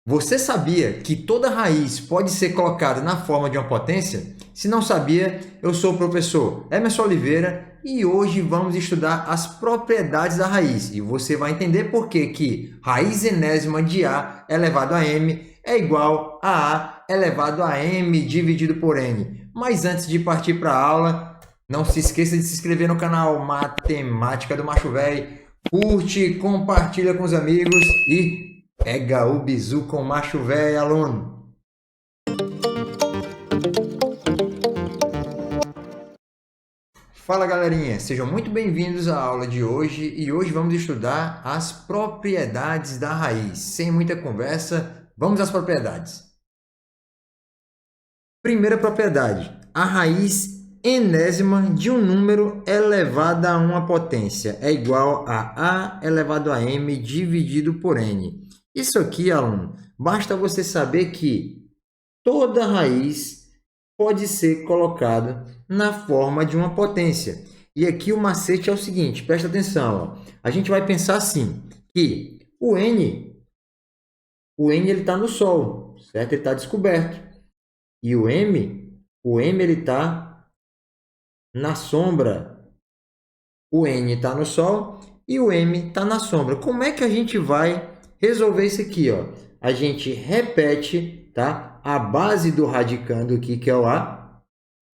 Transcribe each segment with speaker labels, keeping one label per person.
Speaker 1: Você sabia que toda raiz pode ser colocada na forma de uma potência? Se não sabia, eu sou o professor Emerson Oliveira e hoje vamos estudar as propriedades da raiz. E você vai entender por que raiz enésima de A elevado a M é igual a A elevado a M dividido por N. Mas antes de partir para a aula, não se esqueça de se inscrever no canal Matemática do Macho Velho. Curte, compartilha com os amigos e pega o bizu com macho velho, aluno. Fala, galerinha. Sejam muito bem-vindos à aula de hoje e hoje vamos estudar as propriedades da raiz. Sem muita conversa, vamos às propriedades. Primeira propriedade, a raiz enésima de um número elevado a uma potência é igual a elevado a m dividido por n. Isso aqui, aluno, basta você saber que toda raiz pode ser colocada na forma de uma potência. E aqui o macete é o seguinte, presta atenção. Ó. A gente vai pensar assim, que o n ele está no Sol, certo? Ele está descoberto. E o M ele está na sombra. O N está no Sol e o M está na sombra. Como é que a gente vai resolver isso aqui? Ó? A gente repete, tá? A base do radicando aqui, que é o A.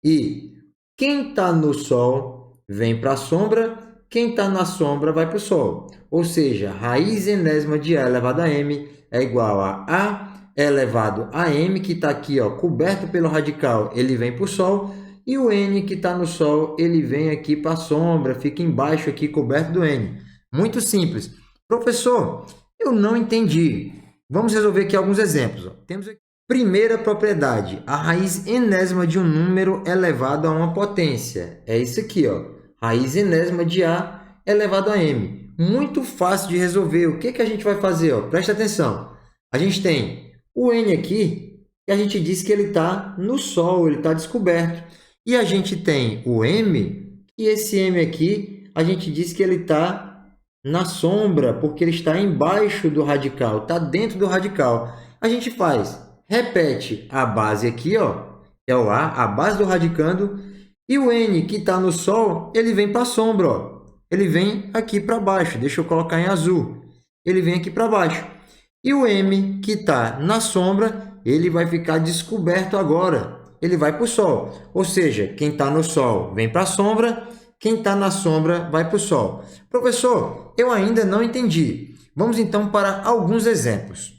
Speaker 1: E quem está no Sol vem para a sombra, quem está na sombra vai para o Sol. Ou seja, raiz enésima de A elevado a M é igual a elevado a M, que está aqui ó, coberto pelo radical, ele vem para o Sol. E o N que está no Sol, ele vem aqui para a sombra, fica embaixo aqui, coberto do N. Muito simples. Professor, eu não entendi. Vamos resolver aqui alguns exemplos. Ó. Temos aqui. Primeira propriedade, a raiz enésima de um número elevado a uma potência. É isso aqui, ó. Raiz enésima de A elevado a M. Muito fácil de resolver. O que a gente vai fazer? Ó? Presta atenção. A gente tem o N aqui, que a gente diz que ele está no Sol, ele está descoberto. E a gente tem o M, e esse M aqui, a gente diz que ele está na sombra, porque ele está embaixo do radical, está dentro do radical. A gente repete a base aqui, ó, que é o A base do radicando, e o N que está no Sol, ele vem para a sombra, ó. Ele vem aqui para baixo, deixa eu colocar em azul. Ele vem aqui para baixo. E o M que está na sombra, ele vai ficar descoberto agora. Ele vai para o Sol. Ou seja, quem está no Sol vem para a sombra, quem está na sombra vai para o Sol. Professor, eu ainda não entendi. Vamos então para alguns exemplos.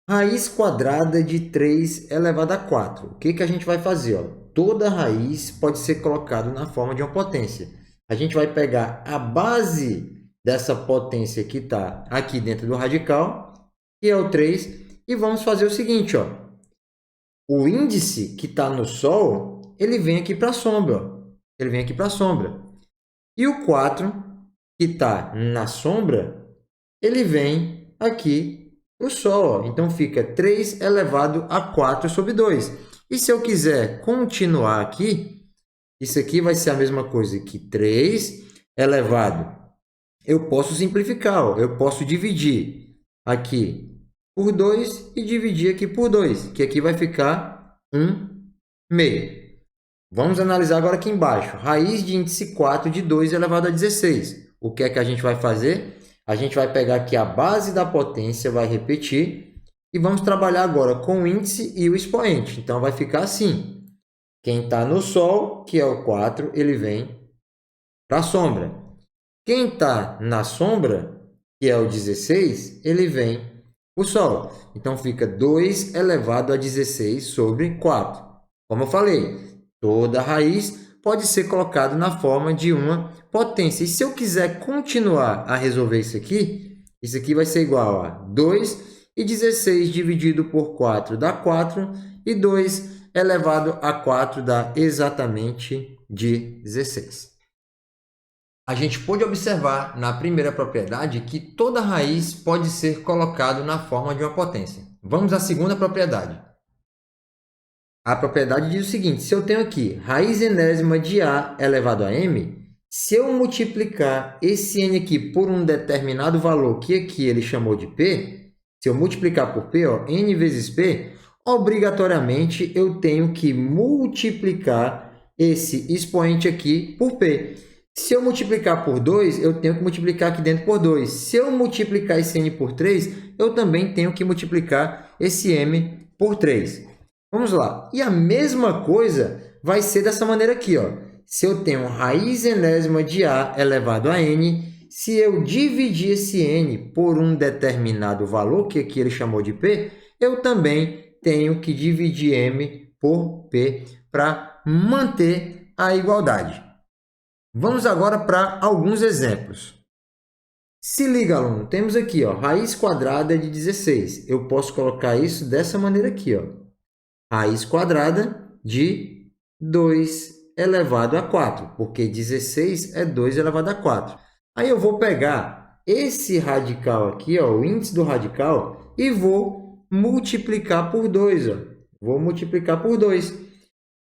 Speaker 1: Raiz quadrada de 3 elevado a 4. O que a gente vai fazer? Ó? Toda raiz pode ser colocada na forma de uma potência. A gente vai pegar a base dessa potência que está aqui dentro do radical, que é o 3, e vamos fazer o seguinte. Ó. O índice que está no Sol, ele vem aqui para a sombra. Ó. Ele vem aqui para a sombra. E o 4, que está na sombra, ele vem aqui o Sol. Então, fica 3 elevado a 4 sobre 2. E se eu quiser continuar aqui, isso aqui vai ser a mesma coisa que 3 elevado. Eu posso simplificar. Ó. Eu posso dividir aqui por 2 e dividir aqui por 2, que aqui vai ficar 1 meio. Vamos analisar agora aqui embaixo. Raiz de índice 4 de 2 elevado a 16. O que é que a gente vai fazer? A gente vai pegar aqui a base da potência, vai repetir, e vamos trabalhar agora com o índice e o expoente. Então, vai ficar assim. Quem está no Sol, que é o 4, ele vem para a sombra. Quem está na sombra, que é o 16, ele vem para o Sol. Então, fica 2 elevado a 16 sobre 4. Como eu falei, toda raiz pode ser colocada na forma de uma potência. E se eu quiser continuar a resolver isso aqui vai ser igual a 2 e 16 dividido por 4 dá 4, e 2 elevado a 4 dá exatamente 16. A gente pôde observar na primeira propriedade que toda raiz pode ser colocada na forma de uma potência. Vamos à segunda propriedade. A propriedade diz o seguinte, se eu tenho aqui raiz enésima de A elevado a M, se eu multiplicar esse N aqui por um determinado valor que aqui ele chamou de P, Se eu multiplicar por P, ó, N vezes P, obrigatoriamente eu tenho que multiplicar esse expoente aqui por P. Se eu multiplicar por 2, eu tenho que multiplicar aqui dentro por 2. Se eu multiplicar esse N por 3, eu também tenho que multiplicar esse M por 3. Vamos lá. E a mesma coisa vai ser dessa maneira aqui, ó. Se eu tenho raiz enésima de A elevado a N, se eu dividir esse N por um determinado valor, que aqui ele chamou de P, eu também tenho que dividir M por P para manter a igualdade. Vamos agora para alguns exemplos. Se liga, aluno, temos aqui, ó, raiz quadrada de 16. Eu posso colocar isso dessa maneira aqui, ó. Raiz quadrada de 2 elevado a 4, porque 16 é 2 elevado a 4. Aí eu vou pegar esse radical aqui, ó, o índice do radical, e vou multiplicar por 2. Ó. Vou multiplicar por 2.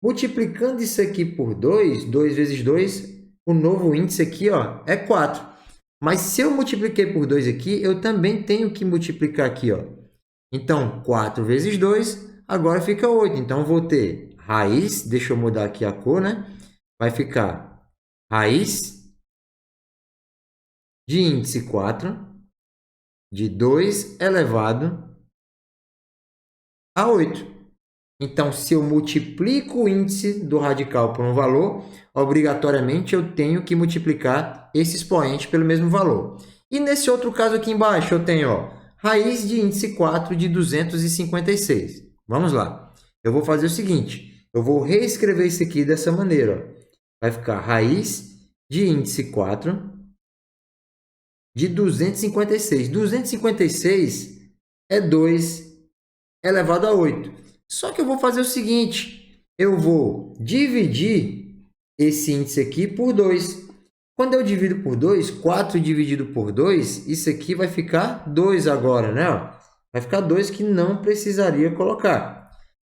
Speaker 1: Multiplicando isso aqui por 2, 2 vezes 2, o novo índice aqui, ó, é 4. Mas se eu multipliquei por 2 aqui, eu também tenho que multiplicar aqui. Ó. Então, 4 vezes 2, agora fica 8. Então, vou ter raiz, deixa eu mudar aqui a cor, né? Vai ficar raiz de índice 4 de 2 elevado a 8. Então, se eu multiplico o índice do radical por um valor, obrigatoriamente eu tenho que multiplicar esse expoente pelo mesmo valor. E nesse outro caso aqui embaixo, eu tenho ó, raiz de índice 4 de 256. Vamos lá. Eu vou fazer o seguinte, eu vou reescrever isso aqui dessa maneira. Ó. Vai ficar raiz de índice 4 de 256. 256 é 2 elevado a 8. Só que eu vou fazer o seguinte, eu vou dividir esse índice aqui por 2. Quando eu divido por 2, 4 dividido por 2, isso aqui vai ficar 2 agora, né? Vai ficar 2 que não precisaria colocar.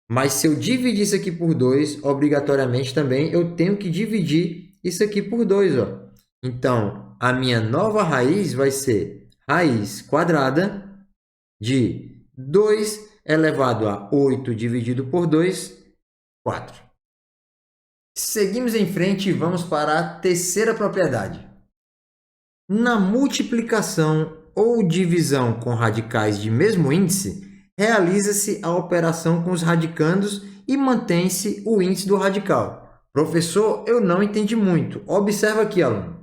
Speaker 1: Mas se eu dividir isso aqui por 2, obrigatoriamente também eu tenho que dividir isso aqui por 2. Ó. Então, a minha nova raiz vai ser raiz quadrada de 2 elevado a 8 dividido por 2, 4. Seguimos em frente e vamos para a terceira propriedade. Na multiplicação ou divisão com radicais de mesmo índice, realiza-se a operação com os radicandos e mantém-se o índice do radical. Professor, eu não entendi muito. Observa aqui, aluno.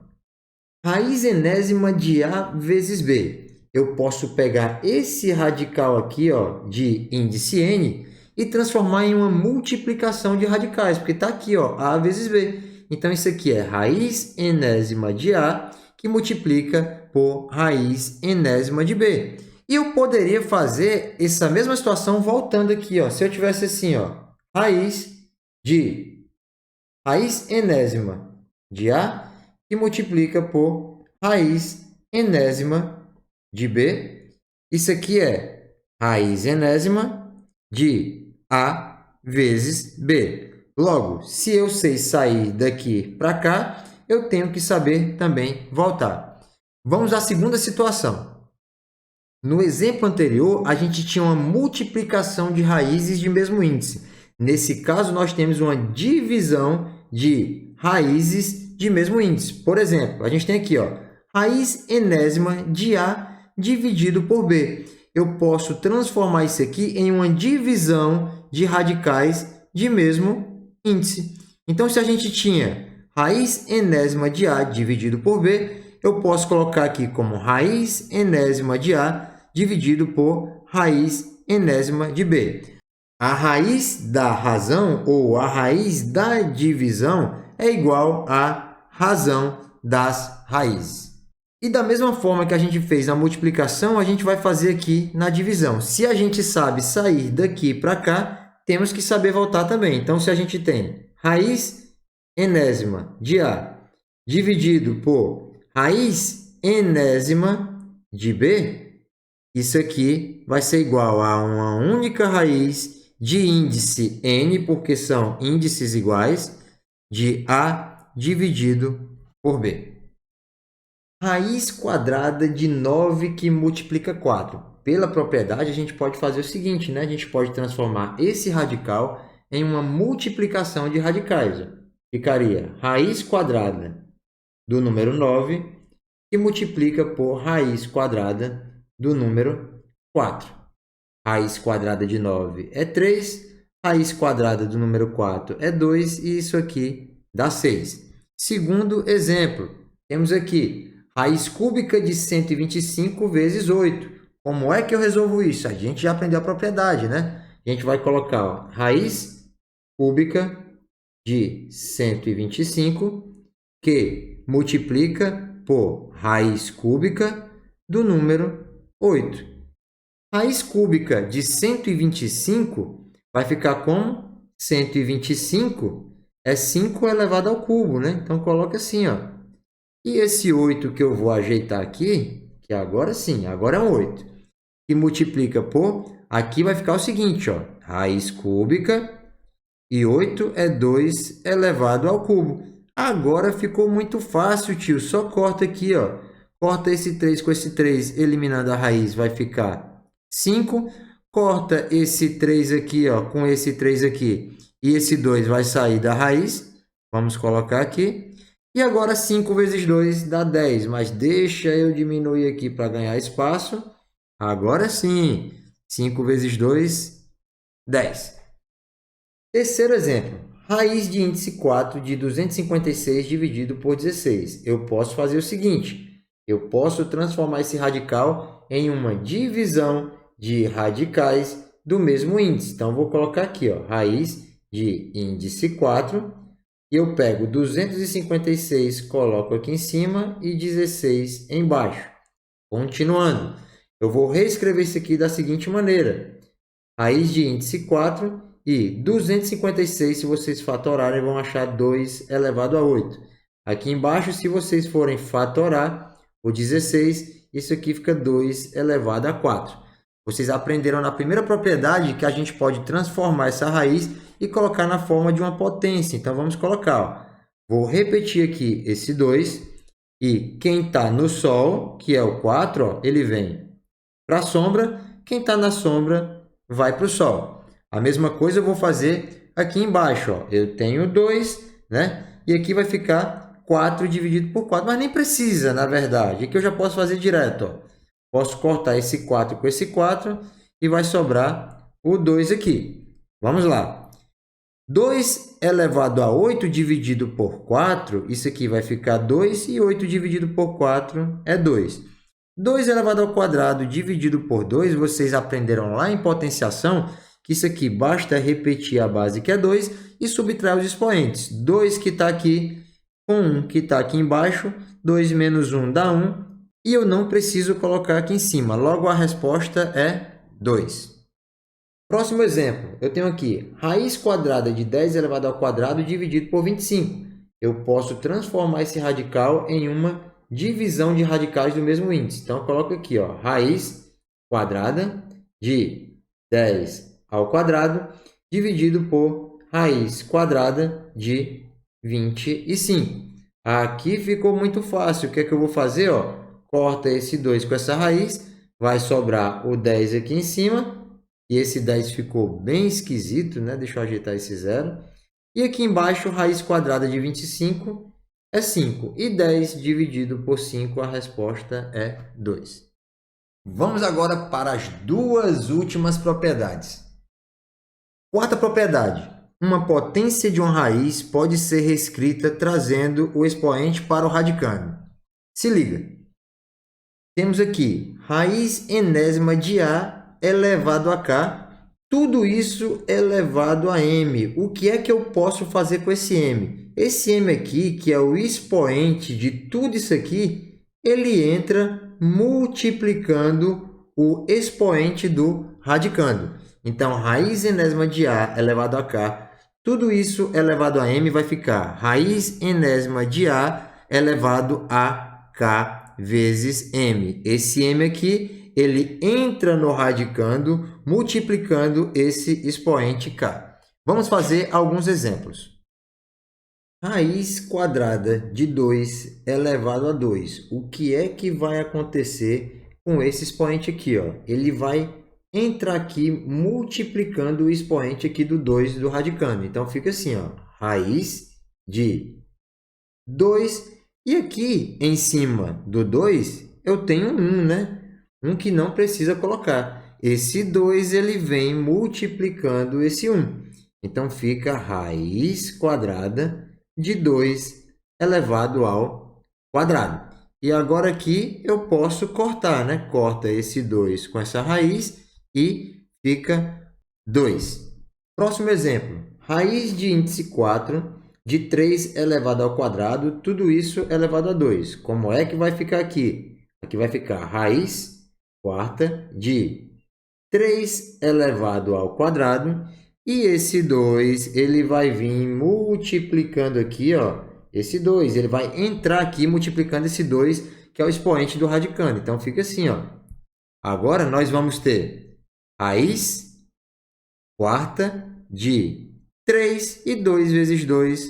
Speaker 1: Raiz enésima de A vezes B. Eu posso pegar esse radical aqui, ó, de índice n e transformar em uma multiplicação de radicais, porque está aqui, ó, A vezes B. Então, isso aqui é raiz enésima de A, que multiplica por raiz enésima de B. E eu poderia fazer essa mesma situação voltando aqui. Ó. Se eu tivesse assim, ó, raiz enésima de A, que multiplica por raiz enésima de B. Isso aqui é raiz enésima de A vezes B. Logo, se eu sei sair daqui para cá, eu tenho que saber também voltar. Vamos à segunda situação. No exemplo anterior, a gente tinha uma multiplicação de raízes de mesmo índice. Nesse caso, nós temos uma divisão de raízes de mesmo índice. Por exemplo, a gente tem aqui ó, raiz enésima de A dividido por B. Eu posso transformar isso aqui em uma divisão de radicais de mesmo índice. Então, se a gente tinha raiz enésima de A dividido por B, eu posso colocar aqui como raiz enésima de A dividido por raiz enésima de B. A raiz da razão ou a raiz da divisão é igual à razão das raízes. E da mesma forma que a gente fez na multiplicação, a gente vai fazer aqui na divisão. Se a gente sabe sair daqui para cá, temos que saber voltar também. Então, se a gente tem raiz enésima de A dividido por raiz enésima de B, isso aqui vai ser igual a uma única raiz de índice n, porque são índices iguais, de A dividido por B. Raiz quadrada de 9 que multiplica 4. pela propriedade, a gente pode fazer o seguinte, né? A gente pode transformar esse radical em uma multiplicação de radicais. Ó. Ficaria raiz quadrada do número 9, que multiplica por raiz quadrada do número 4. Raiz quadrada de 9 é 3, raiz quadrada do número 4 é 2, e isso aqui dá 6. Segundo exemplo, temos aqui raiz cúbica de 125 vezes 8. Como é que eu resolvo isso? A gente já aprendeu a propriedade, né? A gente vai colocar ó, raiz cúbica de 125, que multiplica por raiz cúbica do número 8. Raiz cúbica de 125 vai ficar como? 125 é 5 elevado ao cubo, né? Então, coloca assim, ó. E esse 8 que eu vou ajeitar aqui, que agora sim, agora é um 8, que multiplica por... Aqui vai ficar o seguinte, ó. Raiz cúbica e 8 é 2 elevado ao cubo. Agora ficou muito fácil, tio. Só corta aqui, ó. Corta esse 3 com esse 3, eliminando a raiz, vai ficar 5. Corta esse 3 aqui, ó, com esse 3 aqui. E esse 2 vai sair da raiz. Vamos colocar aqui. E agora 5 vezes 2 dá 10. Mas deixa eu diminuir aqui para ganhar espaço. Agora sim. 5 vezes 2, 10. Terceiro exemplo. Raiz de índice 4 de 256 dividido por 16. Eu posso fazer o seguinte. Eu posso transformar esse radical em uma divisão de radicais do mesmo índice. Então, vou colocar aqui, ó, raiz de índice 4. E eu pego 256, coloco aqui em cima e 16 embaixo. Continuando. Eu vou reescrever isso aqui da seguinte maneira. Raiz de índice 4 e 256, se vocês fatorarem, vão achar 2 elevado a 8. Aqui embaixo, se vocês forem fatorar o 16, isso aqui fica 2 elevado a 4. Vocês aprenderam na primeira propriedade que a gente pode transformar essa raiz e colocar na forma de uma potência. Então, vamos colocar. Ó. Vou repetir aqui esse 2. E quem está no Sol, que é o 4, ó, ele vem para a sombra. Quem está na sombra vai para o Sol. A mesma coisa eu vou fazer aqui embaixo. Ó. Eu tenho 2, né? E aqui vai ficar 4 dividido por 4. Mas nem precisa, na verdade. Aqui eu já posso fazer direto. Ó. Posso cortar esse 4 com esse 4 e vai sobrar o 2 aqui. Vamos lá. 2 elevado a 8 dividido por 4, isso aqui vai ficar 2, e 8 dividido por 4 é 2. 2 elevado ao quadrado dividido por 2, vocês aprenderam lá em potenciação que isso aqui basta repetir a base, que é 2, e subtrair os expoentes. 2 que está aqui com 1 que está aqui embaixo, 2 menos 1 dá 1, e eu não preciso colocar aqui em cima. Logo, a resposta é 2. Próximo exemplo, eu tenho aqui raiz quadrada de 10 elevado ao quadrado dividido por 25. Eu posso transformar esse radical em uma divisão de radicais do mesmo índice. Então, eu coloco aqui, ó, raiz quadrada de 10 ao quadrado dividido por raiz quadrada de 25. Aqui ficou muito fácil. O que é que eu vou fazer? Ó? Corta esse 2 com essa raiz, vai sobrar o 10 aqui em cima. E esse 10 ficou bem esquisito, né? Deixa eu ajeitar esse 0. E aqui embaixo, raiz quadrada de 25 é 5. E 10 dividido por 5, a resposta é 2. Vamos agora para as duas últimas propriedades. Quarta propriedade. Uma potência de uma raiz pode ser reescrita trazendo o expoente para o radicando. Se liga. Temos aqui raiz enésima de A elevado a K, tudo isso elevado a M. O que é que eu posso fazer com esse M? Esse M aqui, que é o expoente de tudo isso aqui, ele entra multiplicando o expoente do radicando. Então, raiz enésima de A elevado a K, tudo isso elevado a M vai ficar raiz enésima de A elevado a K vezes M. Esse M aqui, ele entra no radicando, multiplicando esse expoente K. Vamos fazer alguns exemplos. Raiz quadrada de 2 elevado a 2. O que é que vai acontecer com esse expoente aqui, ó. Ele vai entrar aqui multiplicando o expoente aqui do 2 do radicando. Então, fica assim, ó, raiz de 2. E aqui, em cima do 2, eu tenho 1, né? 1 que não precisa colocar. Esse 2 ele vem multiplicando esse 1. Então, fica raiz quadrada de 2 elevado ao quadrado. E agora aqui eu posso cortar, né? Corta esse 2 com essa raiz e fica 2. Próximo exemplo. Raiz de índice 4 de 3 elevado ao quadrado, tudo isso elevado a 2. Como é que vai ficar aqui? Aqui vai ficar raiz quarta de 3 elevado ao quadrado. E esse 2, ele vai vir multiplicando aqui, ó, esse 2. Ele vai entrar aqui multiplicando esse 2, que é o expoente do radicando. Então, fica assim, ó. Agora, nós vamos ter raiz quarta de 3 e 2 vezes 2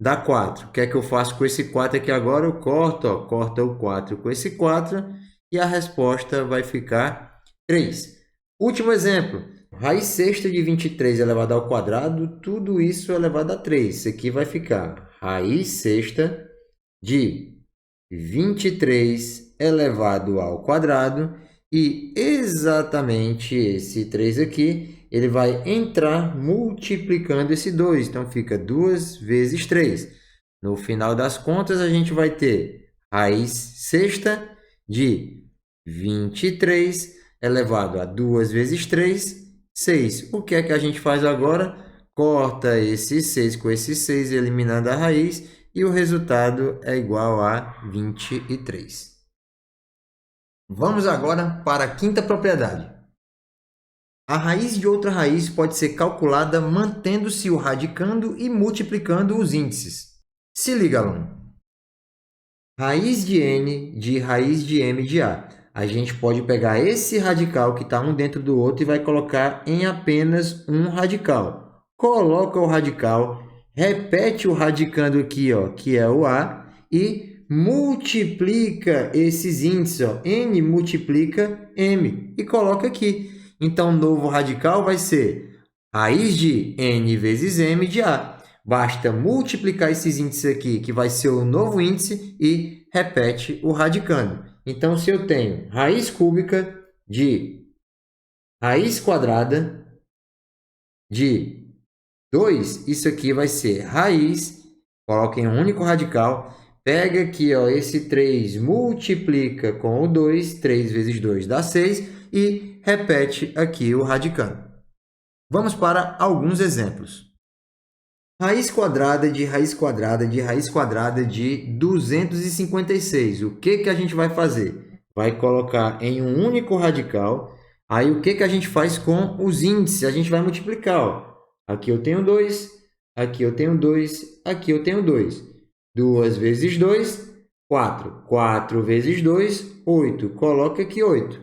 Speaker 1: dá 4. O que é que eu faço com esse 4 aqui agora? Eu corto, ó, corta o 4 com esse 4 e a resposta vai ficar 3. Último exemplo. Raiz sexta de 23 elevado ao quadrado, tudo isso elevado a 3. Isso aqui vai ficar raiz sexta de 23 elevado ao quadrado. E exatamente esse 3 aqui, ele vai entrar multiplicando esse 2. Então, fica 2 vezes 3. No final das contas, a gente vai ter raiz sexta de 23 elevado a 2 vezes 3, 6. O que é que a gente faz agora? Corta esse 6 com esse 6, eliminando a raiz, e o resultado é igual a 23. Vamos agora para a quinta propriedade. A raiz de outra raiz pode ser calculada mantendo-se o radicando e multiplicando os índices. Se liga, aluno. Raiz de n de raiz de m de a. A gente pode pegar esse radical que está um dentro do outro e vai colocar em apenas um radical. Coloca o radical, repete o radicando aqui, ó, que é o a, e multiplica esses índices, ó, n multiplica m, e coloca aqui. Então, o novo radical vai ser raiz de n vezes m de a. Basta multiplicar esses índices aqui, que vai ser o novo índice, e repete o radicando. Então, se eu tenho raiz cúbica de raiz quadrada de 2, isso aqui vai ser raiz, coloca em um único radical, pega aqui, ó, esse 3, multiplica com o 2, 3 vezes 2 dá 6, e repete aqui o radicando. Vamos para alguns exemplos. Raiz quadrada de raiz quadrada de raiz quadrada de 256. O que a gente vai fazer? Vai colocar em um único radical. Aí, o que a gente faz com os índices? A gente vai multiplicar. Ó. Aqui eu tenho 2, aqui eu tenho 2, aqui eu tenho 2. 2 vezes 2, 4. 4 vezes 2, 8. Coloca aqui 8.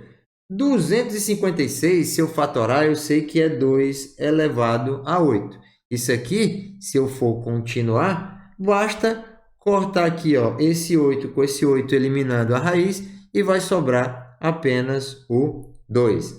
Speaker 1: 256, se eu fatorar, eu sei que é 2 elevado a 8. Isso aqui, se eu for continuar, basta cortar aqui, ó, esse 8 com esse 8, eliminando a raiz, e vai sobrar apenas o 2.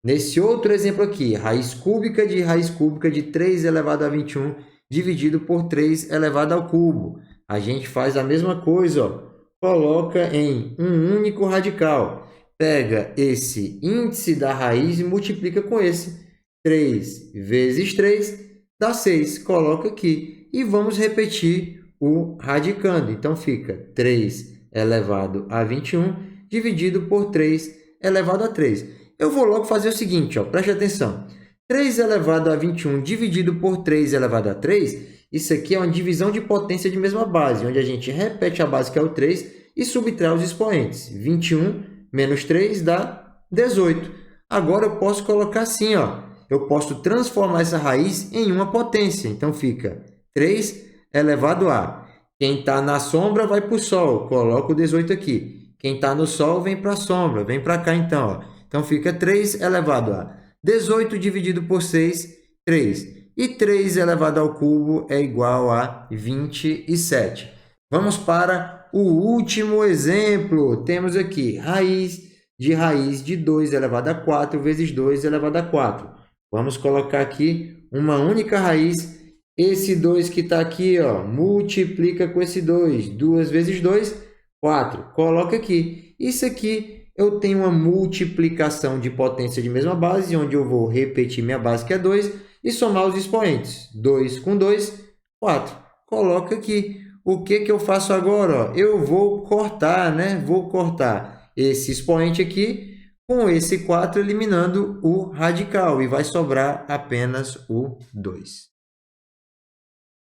Speaker 1: Nesse outro exemplo aqui, raiz cúbica de 3 elevado a 21, dividido por 3 elevado ao cubo. A gente faz a mesma coisa, ó, coloca em um único radical. Pega esse índice da raiz e multiplica com esse. 3 vezes 3 dá 6. Coloca aqui. E vamos repetir o radicando. Então, fica 3 elevado a 21 dividido por 3 elevado a 3. Eu vou logo fazer o seguinte, ó, preste atenção. 3 elevado a 21 dividido por 3 elevado a 3, isso aqui é uma divisão de potência de mesma base, onde a gente repete a base, que é o 3, e subtrai os expoentes. 21 menos 3 dá 18. Agora, eu posso colocar assim, ó. Eu posso transformar essa raiz em uma potência. Então, fica 3 elevado a. Quem está na sombra vai para o Sol. Coloca o 18 aqui. Quem está no Sol vem para a sombra. Vem para cá, então. Ó. Então, fica 3 elevado a 18 dividido por 6, 3. E 3 elevado ao cubo é igual a 27. Vamos para o último exemplo. Temos aqui raiz de raiz de 2 elevado a 4 vezes 2 elevado a 4. Vamos colocar aqui uma única raiz. Esse 2 que está aqui, ó, multiplica com esse 2. 2 vezes 2, 4. Coloca aqui. Isso aqui eu tenho uma multiplicação de potência de mesma base, onde eu vou repetir minha base, que é 2, e somar os expoentes. 2 com 2, 4. Coloca aqui. O que eu faço agora? Ó? Eu vou cortar, né? Vou cortar esse expoente aqui com esse 4, eliminando o radical, e vai sobrar apenas o 2.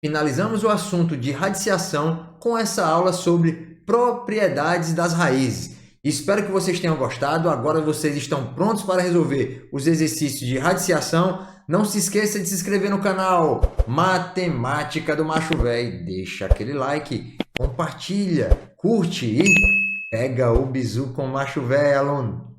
Speaker 1: Finalizamos o assunto de radiciação com essa aula sobre propriedades das raízes. Espero que vocês tenham gostado. Agora vocês estão prontos para resolver os exercícios de radiciação. Não se esqueça de se inscrever no canal Matemática do Macho Véi. Deixa aquele like, compartilha, curte e pega o bizu com o Macho Véi, aluno.